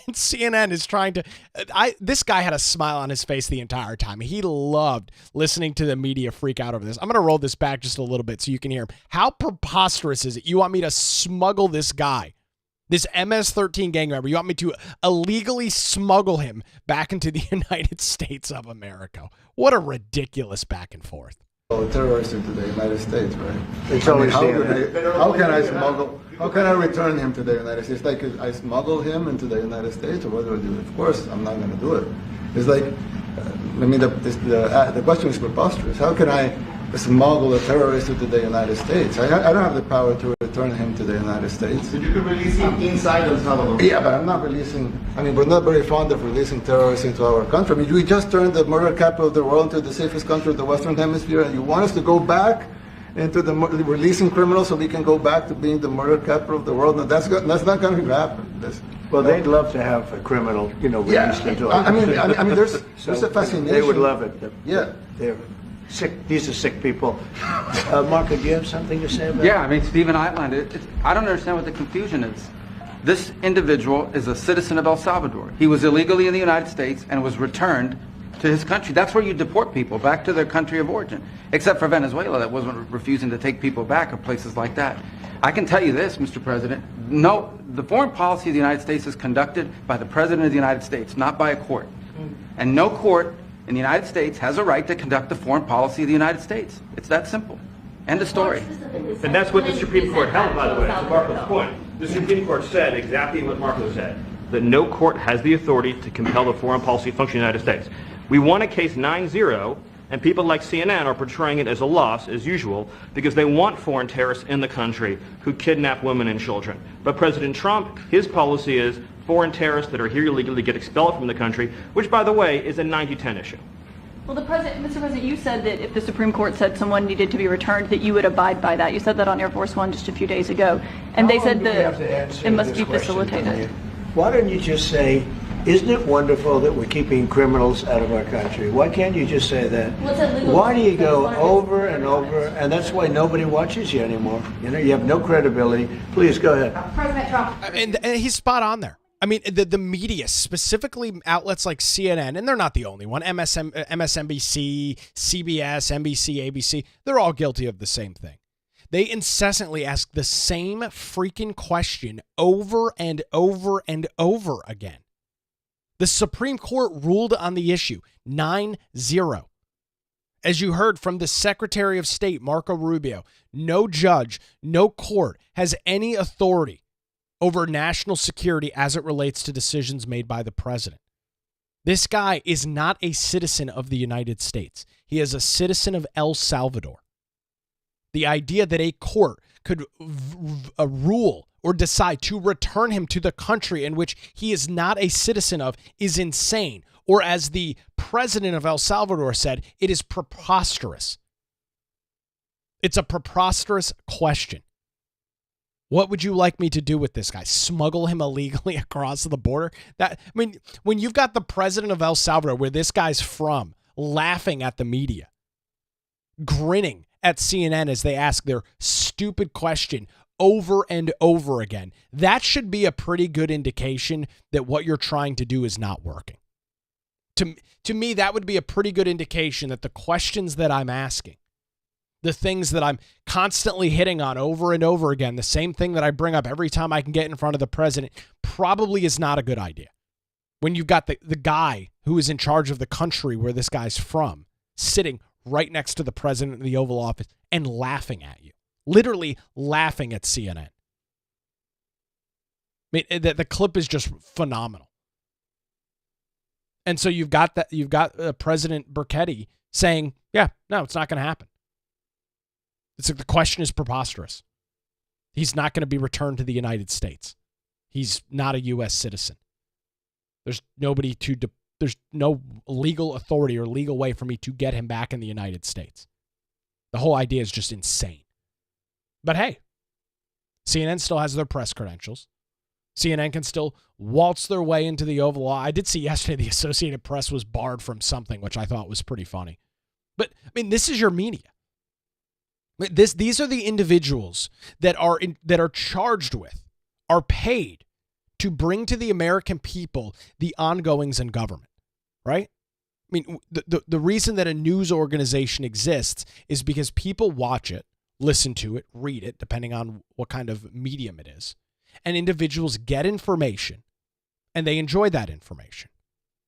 And CNN is trying to... This guy had a smile on his face the entire time. He loved listening to the media freak out over this. I'm going to roll this back just a little bit so you can hear him. How preposterous is it? You want me to smuggle this guy, this MS-13 gang member, you want me to illegally smuggle him back into the United States of America? What a ridiculous back and forth. A terrorist into the United States, right? It's I mean, always how can I smuggle? How can I return him to the United States? Like I smuggle him into the United States, or what do I do? Of course, I'm not going to do it. It's like, The question is preposterous. How can I smuggle a terrorist into the United States? I don't have the power to return him to the United States. But you could release him inside El Salvador. Yeah, but I'm not releasing. We're not very fond of releasing terrorists into our country. We just turned the murder capital of the world into the safest country of the Western Hemisphere, and you want us to go back into releasing criminals so we can go back to being the murder capital of the world? No, that's not going to happen. Well, they'd love to have a criminal, released into our country. There's a fascination. They would love it. Yeah. They're sick. These are sick people. Marco, do you have something to say about Yeah, Stephen outlined it. I don't understand what the confusion is. This individual is a citizen of El Salvador. He was illegally in the United States and was returned to his country. That's where you deport people, back to their country of origin. Except for Venezuela, that wasn't refusing to take people back, or places like that. I can tell you this, Mr. President. No, the foreign policy of the United States is conducted by the President of the United States, not by a court. And no court in the United States has a right to conduct the foreign policy of the United States. It's that simple. End of story. And that's what the Supreme Court held, by the way, to Marco's point. The Supreme Court said exactly what Marco said, that no court has the authority to compel the foreign policy function of the United States. We won a case 9-0, and people like CNN are portraying it as a loss, as usual, because they want foreign terrorists in the country who kidnap women and children. But President Trump, his policy is foreign terrorists that are here illegally get expelled from the country, which, by the way, is a 90-10 issue. Well, Mr. President, you said that if the Supreme Court said someone needed to be returned, that you would abide by that. You said that on Air Force One just a few days ago, and they said that it must be facilitated. Why don't you just say, isn't it wonderful that we're keeping criminals out of our country? Why can't you just say that? Why do you go over and over? And that's why nobody watches you anymore. You have no credibility. Please, go ahead. President Trump. And he's spot on there. The media, specifically outlets like CNN, and they're not the only one, MSNBC, CBS, NBC, ABC, they're all guilty of the same thing. They incessantly ask the same freaking question over and over and over again. The Supreme Court ruled on the issue 9-0. As you heard from the Secretary of State, Marco Rubio, no judge, no court has any authority over national security as it relates to decisions made by the president. This guy is not a citizen of the United States. He is a citizen of El Salvador. The idea that a court could rule or decide to return him to the country in which he is not a citizen of is insane. Or as the president of El Salvador said, it is preposterous. It's a preposterous question. What would you like me to do with this guy? Smuggle him illegally across the border? When you've got the president of El Salvador, where this guy's from, laughing at the media, grinning at CNN as they ask their stupid question over and over again, that should be a pretty good indication that what you're trying to do is not working. To me, that would be a pretty good indication that the questions that I'm asking, the things that I'm constantly hitting on over and over again, the same thing that I bring up every time I can get in front of the president, probably is not a good idea. When you've got the guy who is in charge of the country where this guy's from, sitting right next to the president of the Oval Office and laughing at you, literally laughing at CNN. The clip is just phenomenal. And so you've got President Burketti saying, yeah, no, it's not going to happen. It's like the question is preposterous. He's not going to be returned to the United States. He's not a U.S. citizen. There's no legal authority or legal way for me to get him back in the United States. The whole idea is just insane. But hey, CNN still has their press credentials. CNN can still waltz their way into the Oval Office. I did see yesterday the Associated Press was barred from something, which I thought was pretty funny. But this is your media. These are the individuals that are charged with, are paid to bring to the American people the ongoings in government, right? The reason that a news organization exists is because people watch it, listen to it, read it, depending on what kind of medium it is. And individuals get information, and they enjoy that information.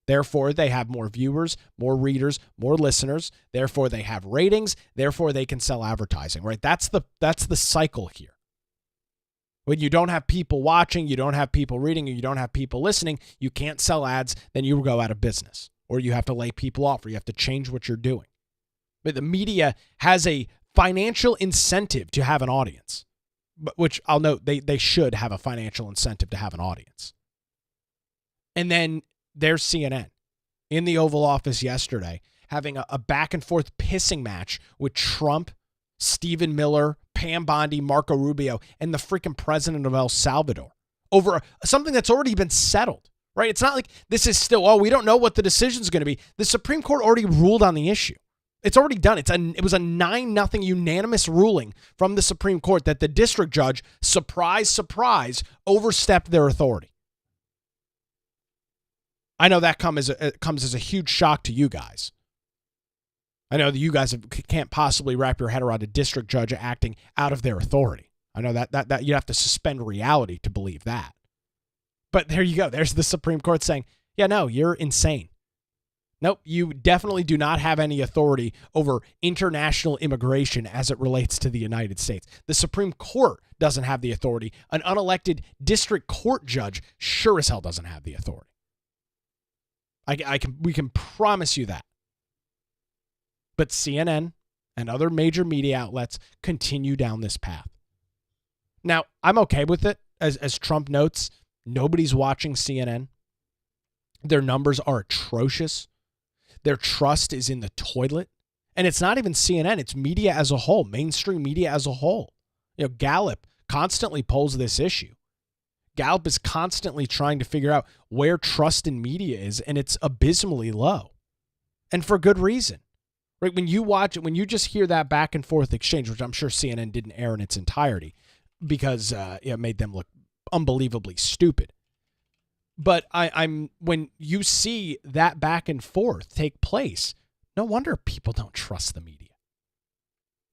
Therefore, they have more viewers, more readers, more listeners. Therefore, they have ratings. Therefore, they can sell advertising, right? That's the cycle here. When you don't have people watching, you don't have people reading, and you don't have people listening, you can't sell ads, then you go out of business. or you have to lay people off, or you have to change what you're doing. But the media has a financial incentive to have an audience, which I'll note they should have a financial incentive to have an audience. And then there's CNN in the Oval Office yesterday having a back and forth pissing match with Trump, Stephen Miller, Pam Bondi, Marco Rubio, and the freaking president of El Salvador over something that's already been settled, right? It's not like this is still, we don't know what the decision's going to be. The Supreme Court already ruled on the issue. It's already done. It was a 9-0 unanimous ruling from the Supreme Court that the district judge, surprise, surprise, overstepped their authority. I know that comes as a huge shock to you guys. I know that you guys can't possibly wrap your head around a district judge acting out of their authority. I know that you have to suspend reality to believe that. But there you go. There's the Supreme Court saying, yeah, no, you're insane. Nope, you definitely do not have any authority over international immigration as it relates to the United States. The Supreme Court doesn't have the authority. An unelected district court judge sure as hell doesn't have the authority. We can promise you that. But CNN and other major media outlets continue down this path. Now, I'm okay with it. As Trump notes, nobody's watching CNN. Their numbers are atrocious. Their trust is in the toilet. And it's not even CNN, it's media as a whole, mainstream media as a whole. Gallup constantly polls this issue. Gallup is constantly trying to figure out where trust in media is, and it's abysmally low. And for good reason. Right? When you just hear that back and forth exchange, which I'm sure CNN didn't air in its entirety because it made them look unbelievably stupid. But when you see that back and forth take place, no wonder people don't trust the media.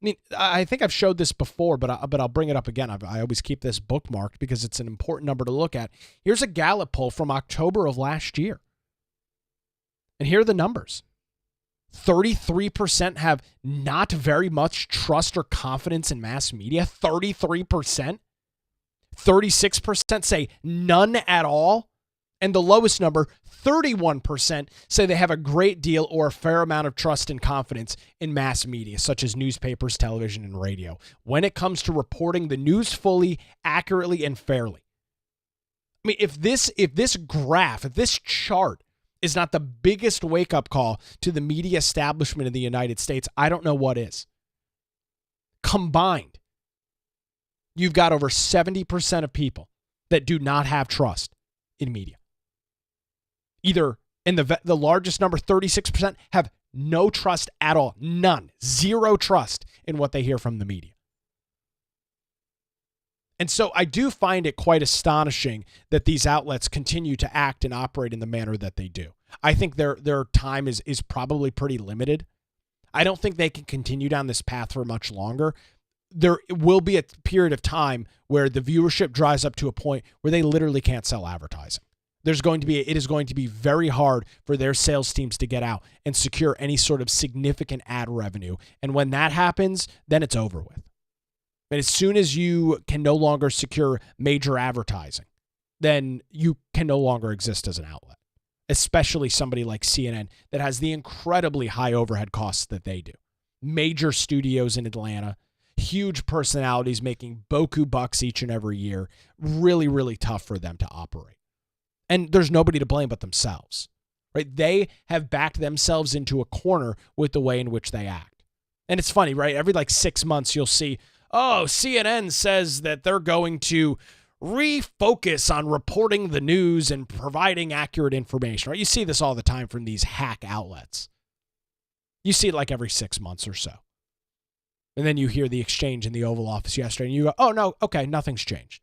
I mean, I think I've showed this before, but I'll bring it up again. I always keep this bookmarked because it's an important number to look at. Here's a Gallup poll from October of last year. And here are the numbers. 33% have not very much trust or confidence in mass media. 33%. 36% say none at all. And the lowest number, 31%, say they have a great deal or a fair amount of trust and confidence in mass media, such as newspapers, television, and radio, when it comes to reporting the news fully, accurately, and fairly. I mean, if this chart is not the biggest wake-up call to the media establishment of the United States, I don't know what is. Combined, you've got over 70% of people that do not have trust in media. Either, and the largest number, 36%, have no trust at all. None. Zero trust in what they hear from the media. And so I do find it quite astonishing that these outlets continue to act and operate in the manner that they do. I think their time is probably pretty limited. I don't think they can continue down this path for much longer. There will be a period of time where the viewership dries up to a point where they literally can't sell advertising. It is going to be very hard for their sales teams to get out and secure any sort of significant ad revenue. And when that happens, then it's over with. But as soon as you can no longer secure major advertising, then you can no longer exist as an outlet, especially somebody like CNN that has the incredibly high overhead costs that they do. Major studios in Atlanta, huge personalities making boku bucks each and every year. Really, really tough for them to operate. And there's nobody to blame but themselves, right? They have backed themselves into a corner with the way in which they act. And it's funny, right? Every 6 months you'll see, CNN says that they're going to refocus on reporting the news and providing accurate information, right? You see this all the time from these hack outlets. You see it every 6 months or so. And then you hear the exchange in the Oval Office yesterday and you go, oh no, okay, nothing's changed.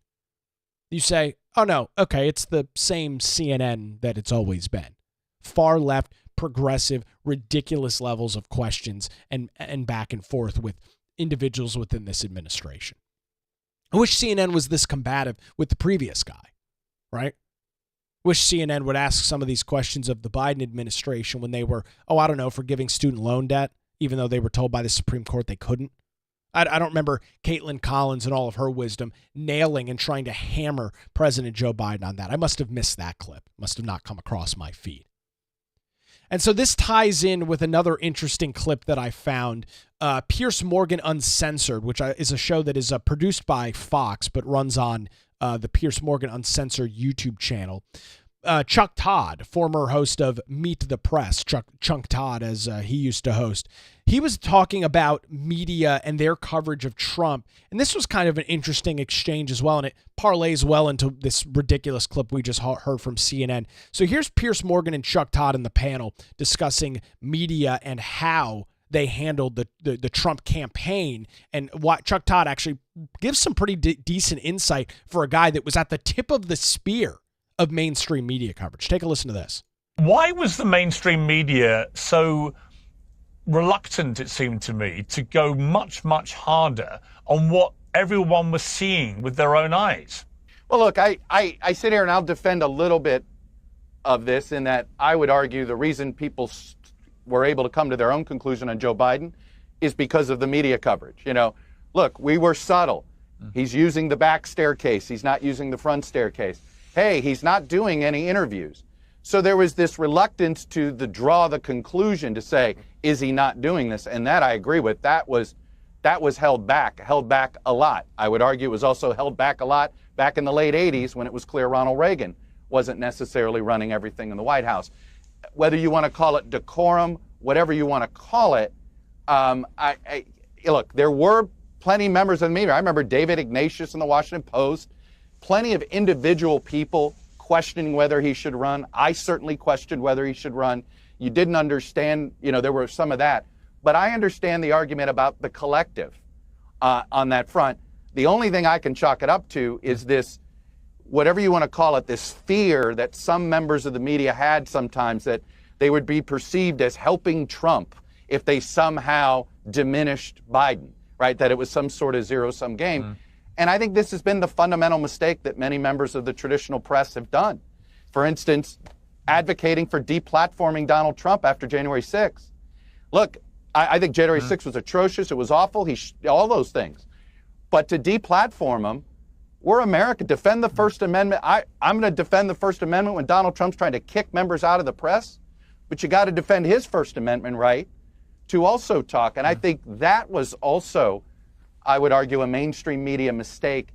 You say, oh no, okay, it's the same CNN that it's always been. Far left, progressive, ridiculous levels of questions and back and forth with individuals within this administration. I wish CNN was this combative with the previous guy, right? Wish CNN would ask some of these questions of the Biden administration when they were, forgiving student loan debt, even though they were told by the Supreme Court they couldn't. I don't remember Caitlin Collins and all of her wisdom nailing and trying to hammer President Joe Biden on that. I must have missed that clip. Must have not come across my feed. And so this ties in with another interesting clip that I found. Piers Morgan Uncensored, which is a show that is produced by Fox but runs on the Piers Morgan Uncensored YouTube channel. Chuck Todd, former host of Meet the Press, Chuck Todd as he used to host, he was talking about media and their coverage of Trump. And this was kind of an interesting exchange as well. And it parlays well into this ridiculous clip we just heard from CNN. So here's Piers Morgan and Chuck Todd in the panel discussing media and how they handled the Trump campaign, and what Chuck Todd actually gives some pretty decent insight for a guy that was at the tip of the spear of mainstream media coverage. Take a listen to this. Why was the mainstream media so reluctant, it seemed to me, to go much, much harder on what everyone was seeing with their own eyes? Well, look, I sit here and I'll defend a little bit of this in that I would argue the reason people were able to come to their own conclusion on Joe Biden is because of the media coverage. You know, look, we were subtle. He's using the back staircase. He's not using the front staircase. Hey, he's not doing any interviews. So there was this reluctance to draw the conclusion to say, is he not doing this? And that I agree with. That was held back a lot. I would argue it was also held back a lot back in the late 80s when it was clear Ronald Reagan wasn't necessarily running everything in the White House. Whether you want to call it decorum, whatever you want to call it, look, there were plenty of members of the media. I remember David Ignatius in the Washington Post, plenty of individual people questioning whether he should run. I certainly questioned whether he should run. You didn't understand, there were some of that. But I understand the argument about the collective on that front. The only thing I can chalk it up to is this, whatever you want to call it, this fear that some members of the media had sometimes that they would be perceived as helping Trump if they somehow diminished Biden, right? That it was some sort of zero-sum game. And I think this has been the fundamental mistake that many members of the traditional press have done. For instance, advocating for deplatforming Donald Trump after January 6th. Look, I think January 6th was atrocious. It was awful. All those things. But to deplatform him, we're America. Defend the First Amendment. I'm going to defend the First Amendment when Donald Trump's trying to kick members out of the press. But you got to defend his First Amendment right to also talk. And I think that was also, I would argue, a mainstream media mistake.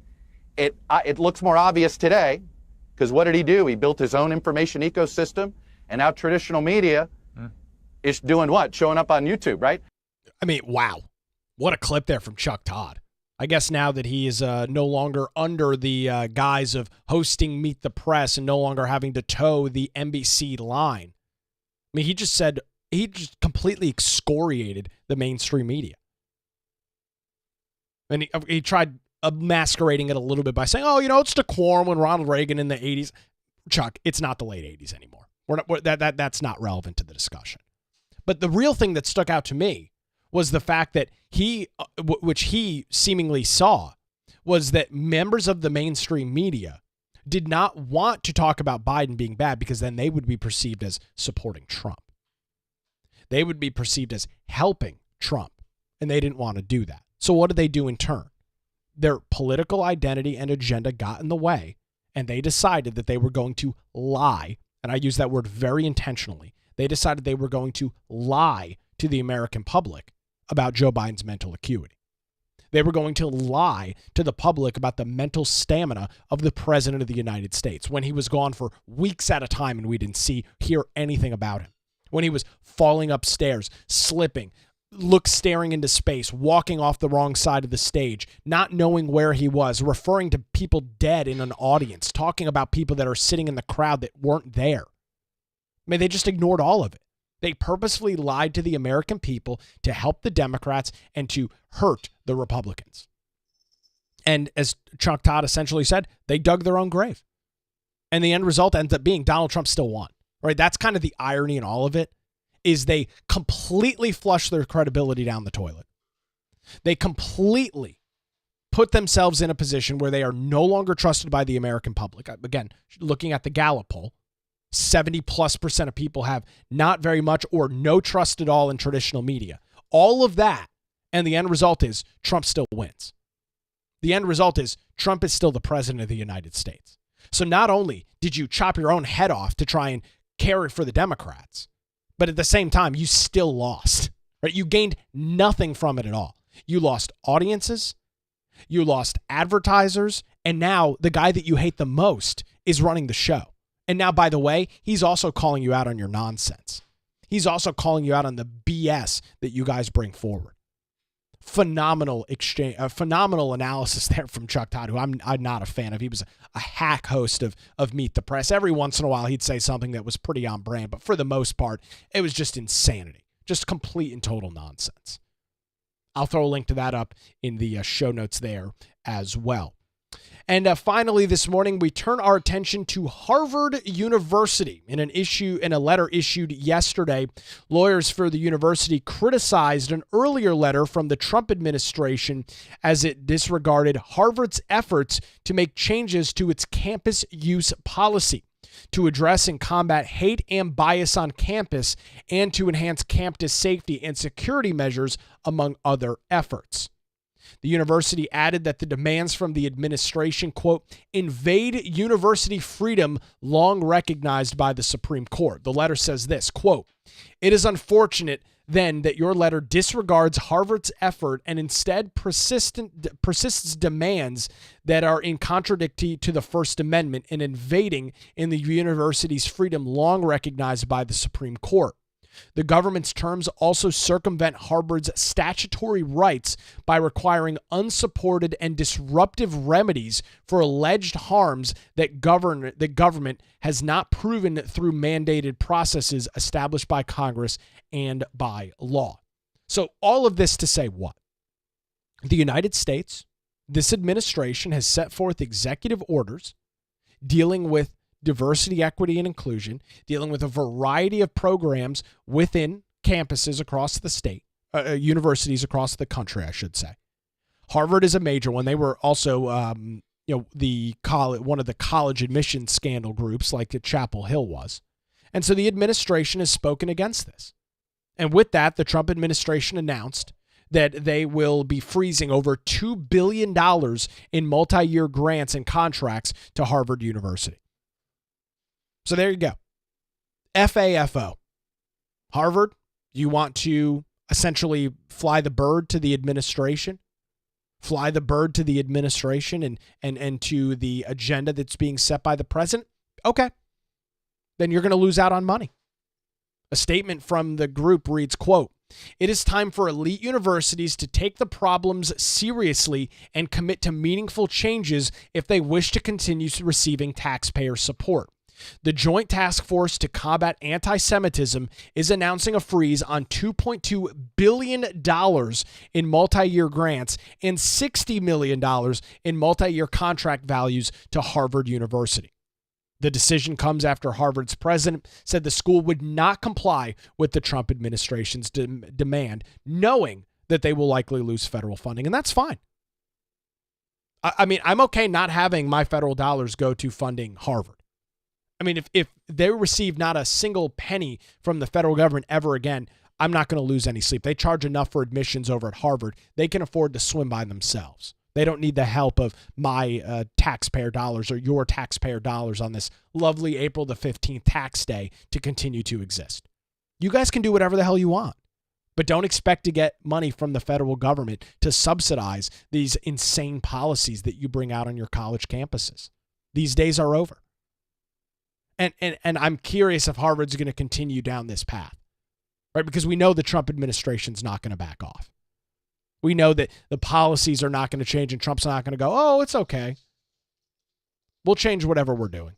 It looks more obvious today because what did he do? He built his own information ecosystem, and now traditional media is doing what? Showing up on YouTube, right? I mean, wow. What a clip there from Chuck Todd. I guess now that he is no longer under the guise of hosting Meet the Press and no longer having to toe the NBC line. I mean, he just completely excoriated the mainstream media. And he tried masquerading it a little bit by saying, it's decorum when Ronald Reagan in the 80s. Chuck, it's not the late 80s anymore. That's not relevant to the discussion. But the real thing that stuck out to me was the fact that which he seemingly saw, was that members of the mainstream media did not want to talk about Biden being bad because then they would be perceived as supporting Trump. They would be perceived as helping Trump, and they didn't want to do that. So what did they do in turn? Their political identity and agenda got in the way, and they decided that they were going to lie, and I use that word very intentionally. They decided they were going to lie to the American public about Joe Biden's mental acuity. They were going to lie to the public about the mental stamina of the President of the United States when he was gone for weeks at a time and we didn't hear anything about him. When he was falling upstairs, slipping, staring into space, walking off the wrong side of the stage, not knowing where he was, referring to people dead in an audience, talking about people that are sitting in the crowd that weren't there. I mean, they just ignored all of it. They purposefully lied to the American people to help the Democrats and to hurt the Republicans. And as Chuck Todd essentially said, they dug their own grave. And the end result ends up being Donald Trump still won. Right? That's kind of the irony in all of it, is they completely flushed their credibility down the toilet. They completely put themselves in a position where they are no longer trusted by the American public. Again, looking at the Gallup poll, 70+% of people have not very much or no trust at all in traditional media. All of that, and the end result is Trump still wins. The end result is Trump is still the president of the United States. So not only did you chop your own head off to try and carry for the Democrats, But at the same time, you still lost, right? You gained nothing from it at all. You lost audiences, you lost advertisers, and now the guy that you hate the most is running the show. And now, by the way, he's also calling you out on your nonsense. He's also calling you out on the BS that you guys bring forward. Phenomenal exchange, phenomenal analysis there from Chuck Todd, who I'm not a fan of. He was a hack host of Meet the Press. Every once in a while, he'd say something that was pretty on brand, but for the most part, it was just insanity, just complete and total nonsense. I'll throw a link to that up in the show notes there as well. And finally, this morning, we turn our attention to Harvard University. In a letter issued yesterday, lawyers for the university criticized an earlier letter from the Trump administration as it disregarded Harvard's efforts to make changes to its campus use policy to address and combat hate and bias on campus and to enhance campus safety and security measures, among other efforts. The university added that the demands from the administration, quote, invade university freedom long recognized by the Supreme Court. The letter says this, quote, it is unfortunate then that your letter disregards Harvard's effort and instead persists demands that are in contradictory to the First Amendment and invading in the university's freedom long recognized by the Supreme Court. The government's terms also circumvent Harvard's statutory rights by requiring unsupported and disruptive remedies for alleged harms that government has not proven through mandated processes established by Congress and by law. So all of this to say what? The United States, this administration has set forth executive orders dealing with diversity, equity, and inclusion, dealing with a variety of programs within campuses across the state, universities across the country, I should say. Harvard is a major one. They were also, one of the college admission scandal groups like Chapel Hill was. And so the administration has spoken against this. And with that, the Trump administration announced that they will be freezing over $2 billion in multi-year grants and contracts to Harvard University. So there you go. FAFO. Harvard, you want to essentially fly the bird to the administration? Fly the bird to the administration and to the agenda that's being set by the president? Okay. Then you're going to lose out on money. A statement from the group reads, quote, it is time for elite universities to take the problems seriously and commit to meaningful changes if they wish to continue receiving taxpayer support. The Joint Task Force to Combat Anti-Semitism is announcing a freeze on $2.2 billion in multi-year grants and $60 million in multi-year contract values to Harvard University. The decision comes after Harvard's president said the school would not comply with the Trump administration's demand, knowing that they will likely lose federal funding, and that's fine. I mean, I'm okay not having my federal dollars go to funding Harvard. I mean, if they receive not a single penny from the federal government ever again, I'm not going to lose any sleep. They charge enough for admissions over at Harvard. They can afford to swim by themselves. They don't need the help of my taxpayer dollars or your taxpayer dollars on this lovely April the 15th tax day to continue to exist. You guys can do whatever the hell you want, but don't expect to get money from the federal government to subsidize these insane policies that you bring out on your college campuses. These days are over. And I'm curious if Harvard's going to continue down this path, right? Because we know the Trump administration's not going to back off. We know that the policies are not going to change and Trump's not going to go, oh, it's okay. We'll change whatever we're doing.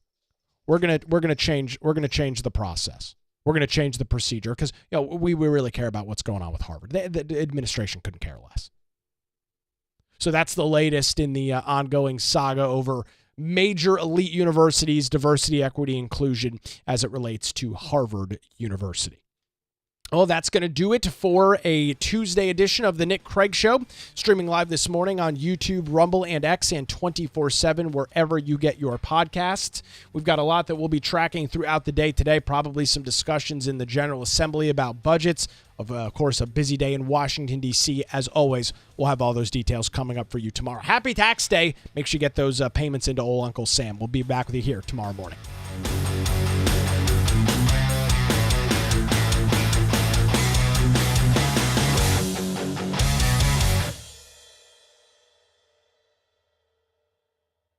We're going to change the process. We're going to change the procedure because we really care about what's going on with Harvard. The administration couldn't care less. So that's the latest in the ongoing saga over major elite universities, diversity, equity, inclusion as it relates to Harvard University. Well, that's going to do it for a Tuesday edition of the Nick Craig Show, streaming live this morning on YouTube, Rumble, and X, and 24/7 wherever you get your podcasts. We've got a lot that we'll be tracking throughout the day today, probably some discussions in the General Assembly about budgets. Of course, a busy day in Washington, D.C. As always, we'll have all those details coming up for you tomorrow. Happy Tax Day. Make sure you get those payments into old Uncle Sam. We'll be back with you here tomorrow morning.